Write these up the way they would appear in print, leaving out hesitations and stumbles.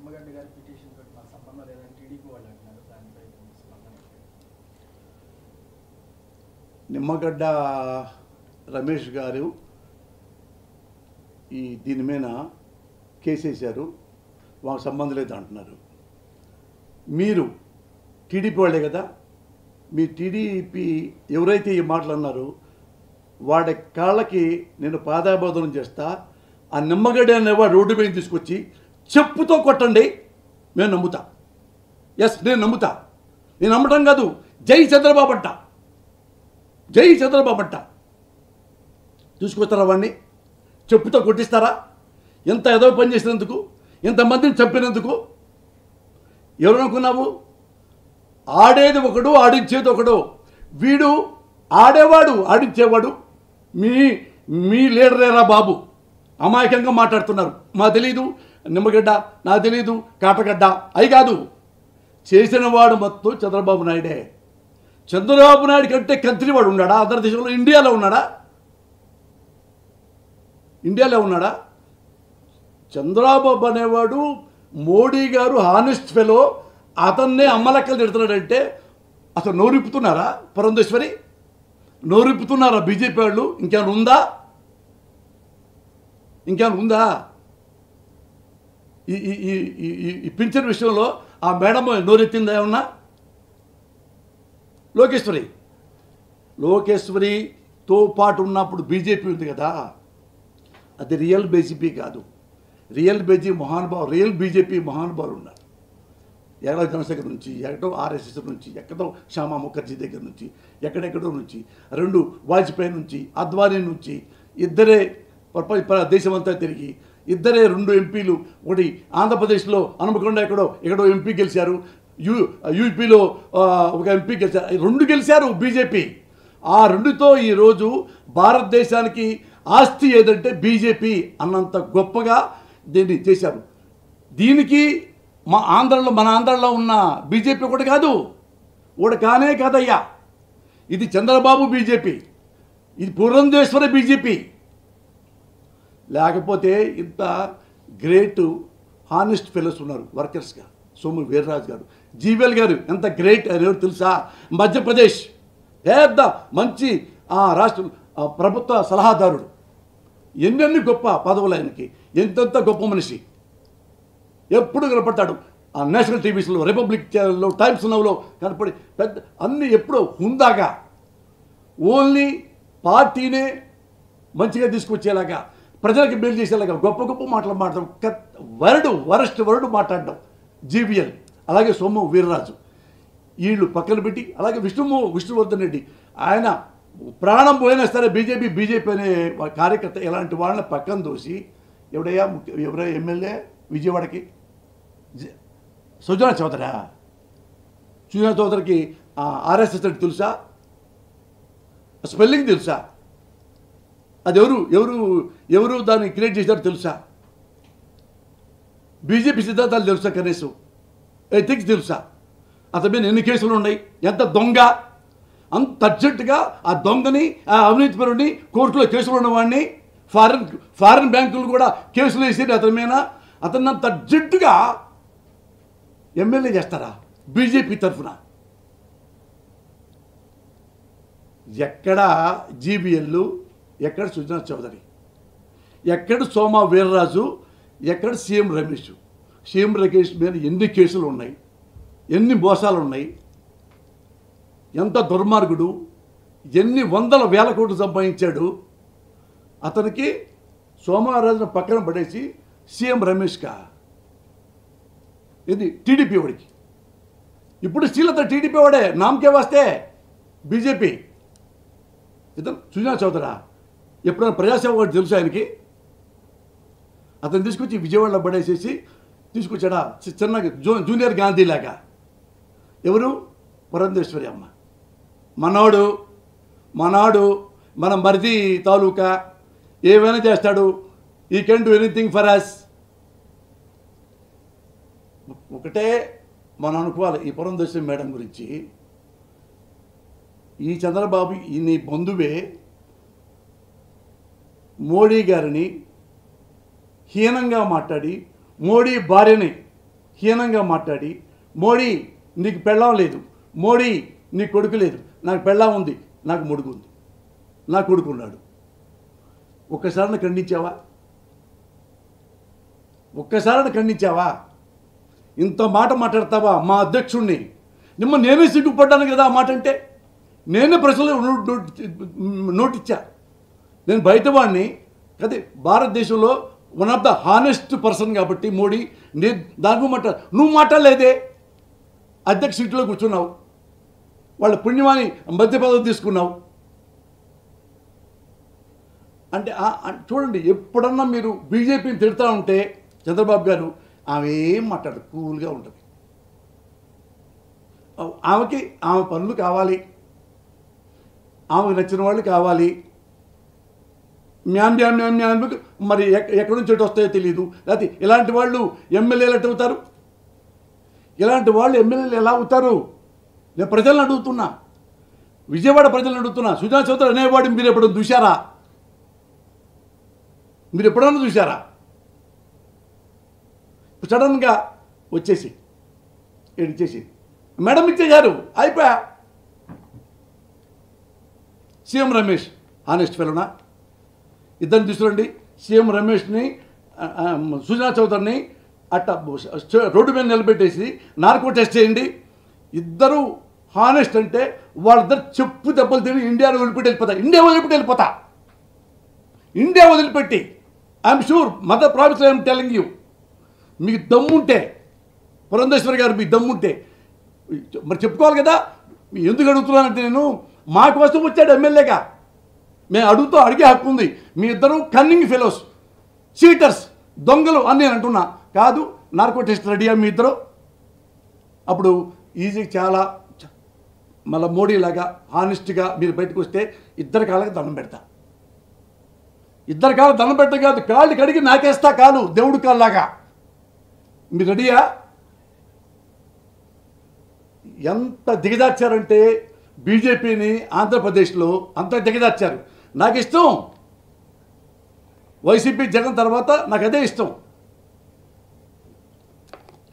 నిమ్మగడ్డ గారి పిటిషన్ తోటి మాకు సంబంధం లేదని టీడీపీ వాళ్ళు అంటున్నారు. దానిపై స్పందన. నిమ్మగడ్డ రమేష్ గారు దీని మీద కేసేశారు, మాకు సంబంధం లేదు అంటున్నారు. మీరు టీడీపీ వాళ్ళే కదా, మీ టీడీపీ ఎవరైతే ఈ మాటలు అన్నారో వాడి కాళ్ళకి నేను పాదాబోధనం చేస్తా. ఆ నిమ్మగడ్డ అనేవాడు రోడ్డు మీద తీసుకొచ్చి చెప్పుతో కొట్టండి, నేను నమ్ముతా. ఎస్, నేను నమ్ముతా. నేను నమ్మటం కాదు, జై చంద్రబాబు అంట, జై చంద్రబాబు అంట. తీసుకొస్తారా వాడిని? చెప్పుతో కొట్టిస్తారా? ఎంత ఏదో పని చేసినందుకు, ఎంతమందిని చంపినందుకు. ఎవరనుకున్నావు? ఆడేది ఒకడు, ఆడించేది ఒకడు. వీడు ఆడేవాడు, ఆడించేవాడు. మీ లీడరేరా బాబు. అమాయకంగా మాట్లాడుతున్నారు. మా తెలీదు నిమ్మగడ్డ, నాకు తెలీదు కాటగడ్డ, అయి కాదు. చేసిన వాడు మొత్తం చంద్రబాబు నాయుడే. చంద్రబాబు నాయుడు కంటే కంత్రివాడు ఉన్నాడా అదర్ దేశంలో? ఇండియాలో ఉన్నాడా? ఇండియాలో ఉన్నాడా? చంద్రబాబు అనేవాడు మోడీ గారు హానెస్ట్ ఫెలో, అతన్నే అమ్మలక్కలు తిడుతున్నాడంటే అసలు నోరిప్పుతున్నారా? పురంధేశ్వరి నోరిప్పుతున్నారా బీజేపీ వాళ్ళు? ఇంకేమైనా ఉందా? ఇంకేమైనా ఉందా? ఈ పింఛన్ విషయంలో ఆ మేడం నోరెత్తిందా ఏమన్నా? లోకేశ్వరితో పాటు ఉన్నప్పుడు బీజేపీ ఉంది కదా, అది రియల్ బీజేపీ కాదు. రియల్ బీజేపీ మహానుభావులు ఉన్నారు. ఎక్కడో జనసేన నుంచి, ఎక్కడో ఆర్ఎస్ఎస్ నుంచి, ఎక్కడో శ్యామా ముఖర్జీ దగ్గర నుంచి, ఎక్కడెక్కడో నుంచి, 2 వాజ్పేయి నుంచి, అద్వానీ నుంచి, ఇద్దరే దేశమంతా తిరిగి ఇద్దరే 2 ఎంపీలు. ఒకటి ఆంధ్రప్రదేశ్లో హనుమకొండ ఎక్కడో ఎంపీ గెలిచారు, యూపీలో ఒక ఎంపీ గెలిచారు, 2 గెలిచారు బీజేపీ. ఆ 2తో ఈరోజు భారతదేశానికి ఆస్తి ఏదంటే బీజేపీ అన్నంత గొప్పగా దీన్ని చేశారు. దీనికి మన ఆంధ్రలో ఉన్న బీజేపీ ఒకటి కాదు, ఒకటి కానే కాదయ్యా. ఇది చంద్రబాబు బీజేపీ, ఇది పురంధేశ్వర బీజేపీ. లేకపోతే ఇంత గ్రేట్ హానెస్ట్ ఫెలోస్ ఉన్నారు వర్కర్స్గా. సోము వీర్రాజు గారు, జీవీఎల్ గారు ఎంత గ్రేట్ అనేవారు తెలుసా? మధ్యప్రదేశ్ పెద్ద మంచి రాష్ట్ర ప్రభుత్వ సలహాదారుడు. ఎన్నెన్ని గొప్ప పదవులు ఆయనకి, ఎంతెంత గొప్ప మనిషి. ఎప్పుడు కనపడతాడు ఆ నేషనల్ టీవీస్లో, రిపబ్లిక్లో, టైమ్స్ నవ్లో కనపడి పెద్ద అన్నీ ఎప్పుడో హుందాగా ఓన్లీ పార్టీనే మంచిగా తీసుకొచ్చేలాగా, ప్రజలకు మేలు చేసేలాగా గొప్ప మాటలు మాట్లాడడం, వరస్ట్ మాట్లాడడం జీవీఎల్. అలాగే సోము వీర్రాజు వీళ్ళు పక్కన పెట్టి, అలాగే విష్ణువర్ధన్ రెడ్డి, ఆయన ప్రాణం పోయినా సరే బీజేపీ అనే కార్యకర్త, ఇలాంటి వాళ్ళని పక్కన దోసి ఎవరో ఎమ్మెల్యే విజయవాడకి సుజనా చౌదరికి ఆర్ఎస్ఎస్ అంటే తెలుసా? స్పెల్లింగ్ తెలుసా? అది ఎవరు దాన్ని క్రియేట్ చేశారో తెలుసా? బీజేపీ సిద్ధాంతాలు తెలుసా? కనీసం ఎథిక్స్ తెలుసా? అతని మీద ఎన్ని కేసులు ఉన్నాయి? ఎంత దొంగ! అంత అర్జెంటుగా ఆ దొంగని, ఆ అవినీతిపరుడిని, కోర్టులో కేసులు ఉన్నవాడిని, ఫారిన్ బ్యాంకులు కూడా కేసులు వేసి అతని మీద, అతన్ని అంత అర్జెంటుగా ఎమ్మెల్యే చేస్తారా బీజేపీ తరఫున? ఎక్కడ జీబీఎల్, ఎక్కడ సుజనా చౌదరి, ఎక్కడ సోమా వీర్రాజు, ఎక్కడ సీఎం రమేష్ మీద ఎన్ని కేసులు ఉన్నాయి, ఎన్ని మోసాలు ఉన్నాయి, ఎంత దుర్మార్గుడు, ఎన్ని వందల వేల కోట్లు సంపాదించాడు. అతనికి సోమవారాజును పక్కన పడేసి సీఎం రమేష్గా ఇది టీడీపీ వాడికి. ఇప్పుడు శ్రీలత టీడీపీ వాడే, నామకే వస్తే బీజేపీ. ఇతను సుజనా చౌదరా ఎప్పుడైనా ప్రజాసేవ వాడు తెలుసు ఆయనకి? అతను తీసుకొచ్చి విజయవాడలో పడేసేసి తీసుకొచ్చాడా చిన్నగా జూనియర్ గాంధీ లాగా. ఎవరు? పురంధేశ్వరి అమ్మ. మనోడు మన మరిది తాలూకా, ఏమైనా చేస్తాడు. He can do anything for us. ఒకటే మనం అనుకోవాలి ఈ పురంధేశ్వరి మేడం గురించి. ఈ చంద్రబాబు నీ బంధువే మోడీ గారిని హీనంగా మాట్లాడి, మోడీ భార్యని హీనంగా మాట్లాడి, మోడీ నీకు పెళ్ళాం లేదు, మోడీ నీ కొడుకు లేదు, నాకు పెళ్ళాం ఉంది, నాకు మొడుగు ఉంది, నా కొడుకు ఉన్నాడు. ఒక్కసారిని ఖండించావా? ఒక్కసారిని ఖండించావా? ఇంత మాట మాట్లాడతావా మా అధ్యక్షుడిని? నేనే సిగ్గుపడ్డాను కదా ఆ మాట అంటే. నేనే ప్రజలు నోటిచ్చా. నేను బయటవాడిని కదే, భారతదేశంలో one of the honest person కాబట్టి మోడీ. నేను దాని నువ్వు మాట్లాడలేదే, అధ్యక్ష సీట్లో కూర్చున్నావు, వాళ్ళ పుణ్యమాని మధ్య పదవి తీసుకున్నావు అంటే. చూడండి, ఎప్పుడన్నా మీరు బీజేపీని తిడతా ఉంటే చంద్రబాబు గారు ఆమె ఏం మాట్లాడదు, కూల్గా ఉంటుంది. ఆమెకి ఆమె పనులు కావాలి, ఆమెకు నచ్చిన వాళ్ళు కావాలి. మ్యామ్ మరి ఎక్కడి నుంచి ఎటు వస్తాయో తెలియదు. లేకపోతే ఇలాంటి వాళ్ళు ఎమ్మెల్యేలు ఎటు అవుతారు? ఇలాంటి వాళ్ళు ఎమ్మెల్యేలు ఎలా అవుతారు? నేను ప్రజలను అడుగుతున్నా, విజయవాడ ప్రజలను అడుగుతున్నా. సుజనా చౌదరి అనేవాడు మీరు ఎప్పుడైనా చూశారా? మీరు ఎప్పుడన్నా చూశారా? సడన్గా వచ్చేసి ఏడిచేసి మేడం ఇచ్చేశారు, అయిపోయా. సీఎం రమేష్ హానెస్ట్ ఫెలోనా? ఇద్దరిని తీసుకురండి, సీఎం రమేష్ని సుజనా చౌదరిని అట్ట రోడ్డు మీద నిలబెట్టేసి నార్కో టెస్ట్ చేయండి. ఇద్దరు హానెస్ట్ అంటే వాళ్ళిద్దరు చెప్పు దెబ్బలు తిని ఇండియాను వదిలిపెట్టి వెళ్ళిపోతా. ఇండియా వదిలిపెట్టి I'm sure mother promise I'm telling you, మీకు దమ్ముంటే, పురంధేశ్వరి గారు మీకు దమ్ముంటే మరి చెప్పుకోవాలి కదా. ఎందుకు అడుగుతున్నానంటే, నేను మా కోసం వచ్చాడు ఎమ్మెల్యేగా, మేము అడిగే హక్కు ఉంది. మీ ఇద్దరు కన్నింగ్ ఫెలోస్, చీటర్స్, దొంగలు అని నేను అంటున్నా. కాదు, నార్కో టెస్ట్ రెడీయా మీ ఇద్దరు? అప్పుడు ఈజీ చాలా మళ్ళీ మోడీలాగా హానెస్ట్గా మీరు బయటకు వస్తే ఇద్దరు కాళ్ళకి దండం పెడతా. ఇద్దరు కాళ్ళు దండం పెట్ట కాదు, కాళ్ళు కడిగి నాకేస్తా కాలు, దేవుడి కాళ్ళలాగా. మీరు రెడీయా? ఎంత దిగజార్చారంటే బీజేపీని ఆంధ్రప్రదేశ్లో అంత దిగజార్చారు. నాకు ఇష్టం వైసీపీ, జగన్ తర్వాత నాకు అదే ఇష్టం.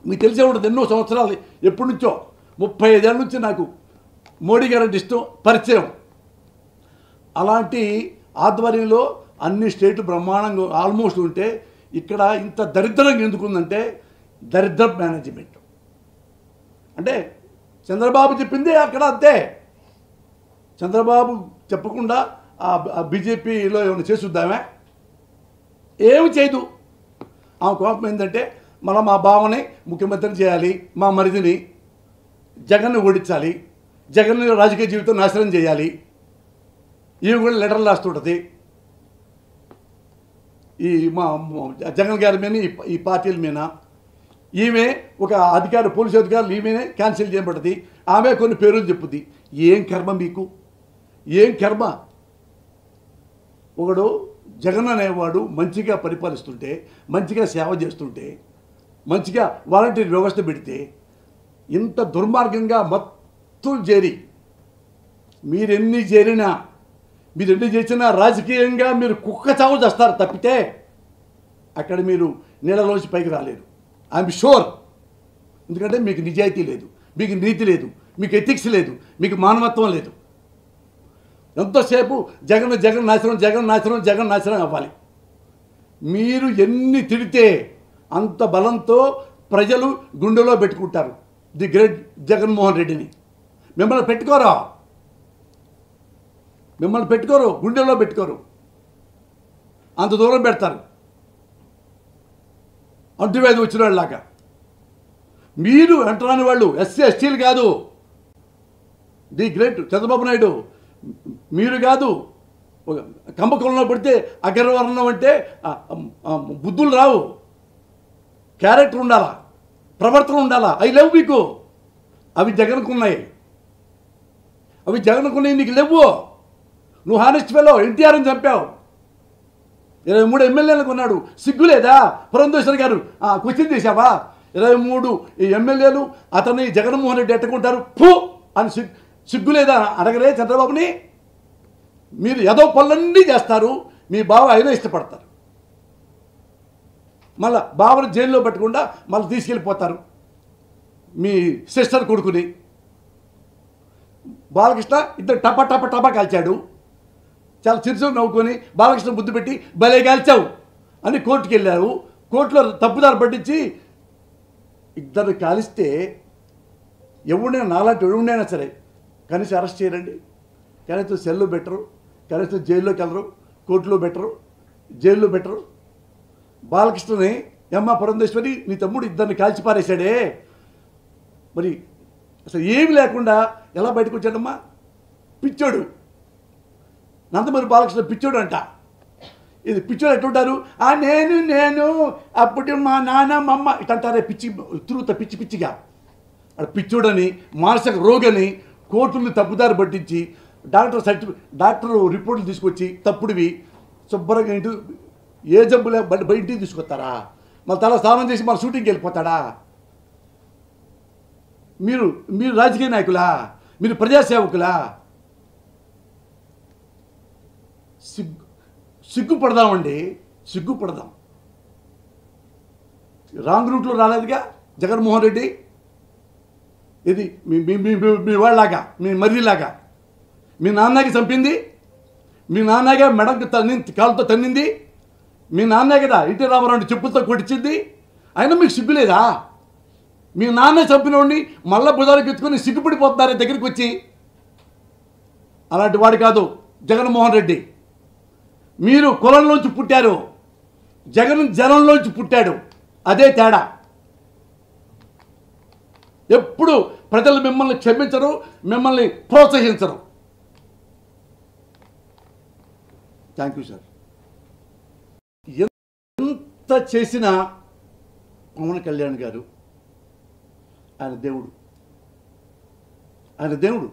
మీకు తెలిసే ఉంటుంది, ఎన్నో సంవత్సరాలు, ఎప్పటి నుంచో 35 ఏళ్ళ నుంచి నాకు మోడీ గారు అంటే ఇష్టం, పరిచయం. అలాంటి ఆధ్వర్యంలో అన్ని స్టేట్లు బ్రహ్మాండంగా ఆల్మోస్ట్ ఉంటే ఇక్కడ ఇంత దరిద్రంగా ఎందుకుందంటే దరిద్ర మేనేజ్మెంట్. అంటే చంద్రబాబు చెప్పింది అక్కడ అంతే. చంద్రబాబు చెప్పకుండా ఆ బీజేపీలో ఏమైనా చేసుద్దామే? ఏమి చేయదు. ఆమె కోపం ఏంటంటే మళ్ళీ మా బావని ముఖ్యమంత్రిని చేయాలి, మా మరిదిని జగన్ని ఓడించాలి, జగన్ రాజకీయ జీవితం నాశనం చేయాలి. ఇవి కూడా లెటర్లు రాస్తుంటుంది ఈ మా జగన్ గారి మీద, ఈ పార్టీల మీద. ఈమె ఒక అధికారి, పోలీసు అధికారులు ఈమెనే క్యాన్సిల్ చేయబడుతుంది. ఆమె కొన్ని పేర్లు చెప్పుద్ది. ఏం కర్మ మీకు, ఏం కర్మ? ఒకడు జగన్ అనేవాడు మంచిగా పరిపాలిస్తుంటే, మంచిగా సేవ చేస్తుంటే, మంచిగా వాలంటీర్ వ్యవస్థ పెడితే, ఇంత దుర్మార్గంగా మొత్తం చేరి మీరెన్ని చేరినా, మీరెన్ని చేసినా రాజకీయంగా మీరు కుక్క చావు చేస్తారు తప్పితే అక్కడ మీరు నీళ్ళలోంచి పైకి రాలేరు. I'm sure. ఎందుకంటే మీకు నిజాయితీ లేదు, మీకు నీతి లేదు, మీకు ఎథిక్స్ లేదు, మీకు మానవత్వం లేదు. ఎంతోసేపు జగన్ జగన్ నాశనం, జగన్ నాశనం, జగన్ నాశనం అవ్వాలి. మీరు ఎన్ని తిడితే అంత బలంతో ప్రజలు గుండెలో పెట్టుకుంటారు ది గ్రేట్ జగన్మోహన్ రెడ్డిని. మిమ్మల్ని పెట్టుకోరు, గుండెల్లో పెట్టుకోరు, అంత దూరం పెడతారు అంటువ్యాధి వచ్చిన వాళ్ళలాగా. మీరు అంటరాని వాళ్ళు, ఎస్సీ ఎస్టీలు కాదు, ది గ్రేట్ చంద్రబాబు నాయుడు మీరు కాదు. కంబకులంలో పడితే అగ్రవర్ణం అంటే బుద్ధులు రావు, క్యారెక్టర్ ఉండాలా, ప్రవర్తన ఉండాలా. అవి లేవు మీకు. అవి జగన్కున్నాయి, నీకు లేవు. నువ్వు హానెస్ట్ ఫెలో, ఎన్టీఆర్ని చంపావు, 23 ఎమ్మెల్యేలకు ఉన్నాడు. సిగ్గులేదా? పురంధేశ్వరి గారు క్వశ్చన్ చేశావా? 23 ఎమ్మెల్యేలు అతన్ని జగన్మోహన్ రెడ్డి ఎట్టుకుంటారు ఫూ అని సిగ్గులేదా అడగలే చంద్రబాబుని? మీరు ఏదో పనులన్నీ చేస్తారు, మీ బావ అయినా ఇష్టపడతారు, మళ్ళీ బావను జైల్లో పెట్టకుండా మళ్ళీ తీసుకెళ్ళిపోతారు. మీ సిస్టర్ కొడుకుని. బాలకృష్ణ ఇద్దరు టపా టపా టపా కాల్చాడు. చాలా చిరుచు నవ్వుకొని బాలకృష్ణ ముద్దు పెట్టి భలే కాల్చావు అని కోర్టుకు వెళ్ళారు. కోర్టులో తప్పుదారు పట్టించి ఇద్దరు కాలిస్తే ఎవడైనా నాలాంటి ఎవడైనా సరే కనీసం అరెస్ట్ చేయరండి. కనీసం సెల్లో బెటరు, కనీసం జైల్లోకి వెళ్ళరు, కోర్టులో బెటరు, జైల్లో బెటరు. బాలకృష్ణని అమ్మ పురంధేశ్వరి నీ తమ్ముడు ఇద్దరిని కాల్చి పారేశాడే, మరి అసలు ఏమి లేకుండా ఎలా బయటకు వచ్చాడమ్మా? పిచ్చోడు. నందమూరి బాలకృష్ణ పిచ్చోడు అంట. ఇది పిచ్చోడు ఎట్లుంటారు? నేను అప్పుడు మా నాన్న మా అమ్మ ఇటంటారే పిచ్చి తిరుగుతా పిచ్చి పిచ్చిగా. అక్కడ పిచ్చోడని మానసిక రోగని కోర్టులు తప్పుదారి పట్టించి డాక్టర్ రిపోర్టులు తీసుకొచ్చి తప్పుడివి శుభ్రంగా ఇంటి ఏ జబ్బు లేక ఇంటికి తీసుకొస్తారా? మళ్ళీ తల స్నానం చేసి మన షూటింగ్కి వెళ్ళిపోతాడా? మీరు రాజకీయ నాయకులా? మీరు ప్రజాసేవకులా? సిగ్గుపడదామండి, సిగ్గుపడదాం. రాంగ్ రూట్లో రాలేదుగా జగన్మోహన్ రెడ్డి. ఇది మీ వాళ్ళలాగా, మీ మర్రిలాగా. మీ నాన్నకి చంపింది, మీ నాన్నగా మెడకు కాలుతో తన్నింది, మీ నాన్నే కదా ఎన్టీ రామారావు చెప్పులతో కొట్టించింది. అయినా మీకు సిగ్గు లేదా? మీ నాన్న చంపినోడిని మళ్ళా బుధానికి ఎత్తుకొని సిగ్గుపడిపోతున్నారే దగ్గరికి వచ్చి. అలాంటి వాడు కాదు జగన్మోహన్ రెడ్డి. మీరు కులంలోంచి పుట్టారు, జగన్ జనంలోంచి పుట్టాడు. అదే తేడా. ఎప్పుడు ప్రజలు మిమ్మల్ని క్షమించరు, మిమ్మల్ని ప్రోత్సహించరు. Thank you sir. ఎంత చేసినా పవన్ కళ్యాణ్ గారు ఆయన దేవుడు, ఆయన దేవుడు.